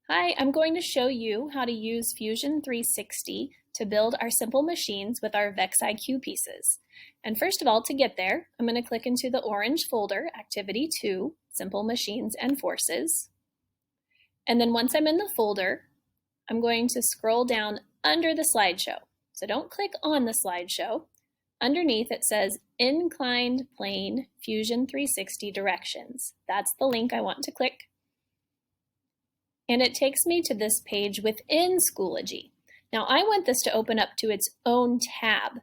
Hi, I'm going to show you how to use Fusion 360 to build our simple machines with our VexIQ pieces. And first of all, to get there, I'm going to click into the orange folder, Activity 2, Simple Machines and Forces. And then once I'm in the folder, I'm going to scroll down under the slideshow. So don't click on the slideshow. Underneath it says Inclined Plane Fusion 360 Directions. That's the link I want to click. And it takes me to this page within Schoology. Now I want this to open up to its own tab.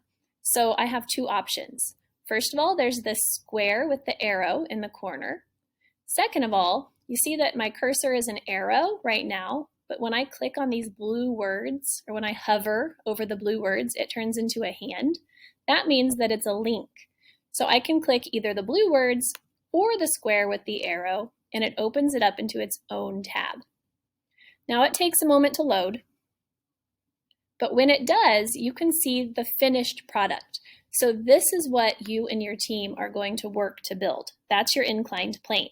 So I have two options. First of all, there's this square with the arrow in the corner. Second of all, you see that my cursor is an arrow right now, but when I click on these blue words, or when I hover over the blue words, it turns into a hand. That means that it's a link. So I can click either the blue words or the square with the arrow, and it opens it up into its own tab. Now it takes a moment to load, but when it does, you can see the finished product. So this is what you and your team are going to work to build. That's your inclined plane.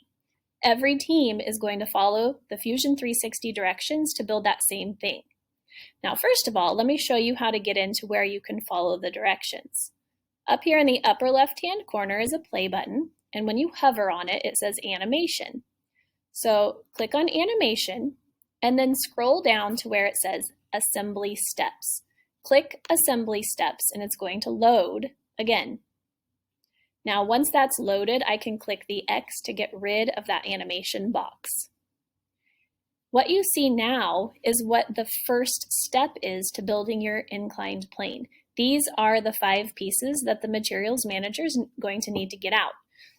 Every team is going to follow the Fusion 360 directions to build that same thing. Now, first of all, let me show you how to get into where you can follow the directions. Up here in the upper left-hand corner is a play button, and when you hover on it, it says animation. So click on animation, and then scroll down to where it says Assembly Steps. Click Assembly Steps and it's going to load again. Now once that's loaded, I can click the X to get rid of that animation box. What you see now is what the first step is to building your inclined plane. These are the 5 pieces that the materials manager is going to need to get out.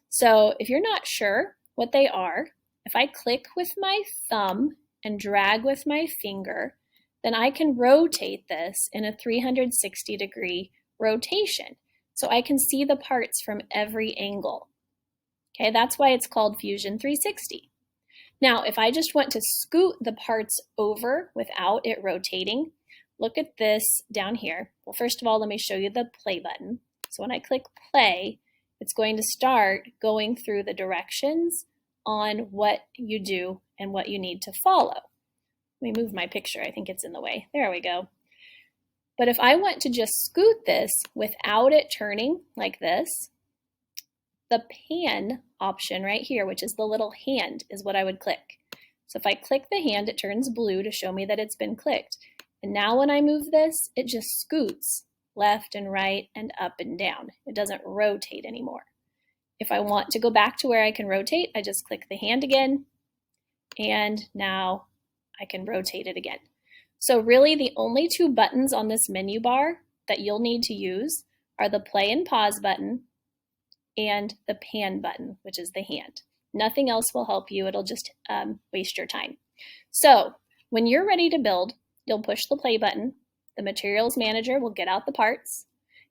So if you're not sure what they are, if I click with my thumb and drag with my finger, then I can rotate this in a 360-degree rotation. So I can see the parts from every angle. Okay, that's why it's called Fusion 360. Now, if I just want to scoot the parts over without it rotating, look at this down here. Well, first of all, let me show you the play button. So when I click play, it's going to start going through the directions on what you do and what you need to follow. Let me move my picture. I think it's in the way. There we go. But if I want to just scoot this without it turning like this, the pan option right here, which is the little hand, is what I would click. So if I click the hand, it turns blue to show me that it's been clicked. And now when I move this, it just scoots left and right and up and down. It doesn't rotate anymore. If I want to go back to where I can rotate, I just click the hand again, and now I can rotate it again. So really the only 2 buttons on this menu bar that you'll need to use are the play and pause button and the pan button, which is the hand. Nothing else will help you. It'll just waste your time. So when you're ready to build, you'll push the play button. The materials manager will get out the parts,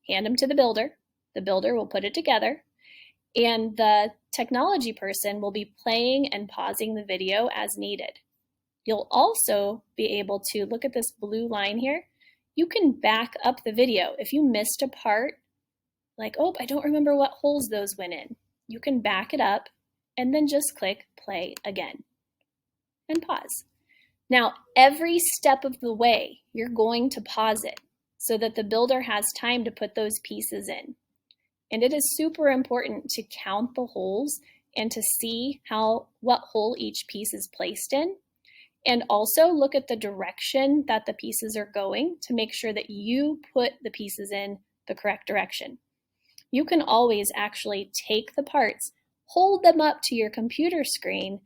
hand them to the builder. The builder will put it together. And the technology person will be playing and pausing the video as needed. You'll also be able to look at this blue line here. You can back up the video. If you missed a part, like, oh, I don't remember what holes those went in, you can back it up and then just click play again and pause. Now, every step of the way, you're going to pause it so that the builder has time to put those pieces in. And it is super important to count the holes and to see what hole each piece is placed in. And also look at the direction that the pieces are going to make sure that you put the pieces in the correct direction. You can always actually take the parts, hold them up to your computer screen,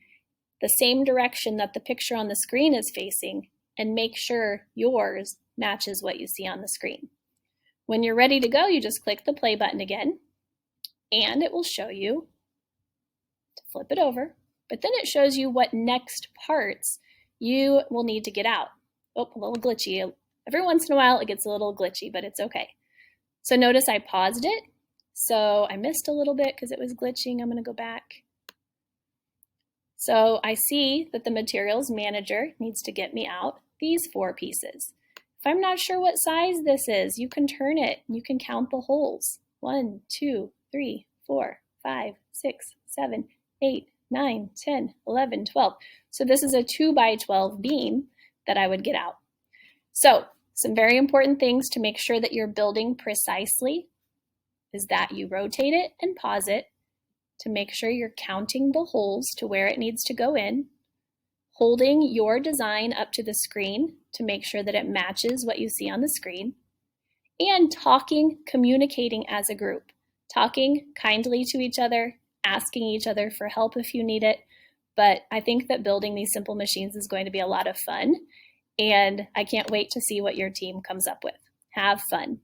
the same direction that the picture on the screen is facing, and make sure yours matches what you see on the screen. When you're ready to go, you just click the play button again, and it will show you to flip it over, but then it shows you what next parts you will need to get out. Oh, a little glitchy. Every once in a while it gets a little glitchy, but it's okay. So notice I paused it, so I missed a little bit because it was glitching. I'm going to go back. So I see that the materials manager needs to get me out these 4 pieces. If I'm not sure what size this is, you can turn it. You can count the holes. 1, 2, 3, 4, 5, 6, 7, 8, 9, 10, 11, 12. So this is a 2 by 12 beam that I would get out. So some very important things to make sure that you're building precisely is that you rotate it and pause it to make sure you're counting the holes to where it needs to go in, holding your design up to the screen to make sure that it matches what you see on the screen, and talking, communicating as a group, talking kindly to each other, asking each other for help if you need it. But I think that building these simple machines is going to be a lot of fun, and I can't wait to see what your team comes up with. Have fun.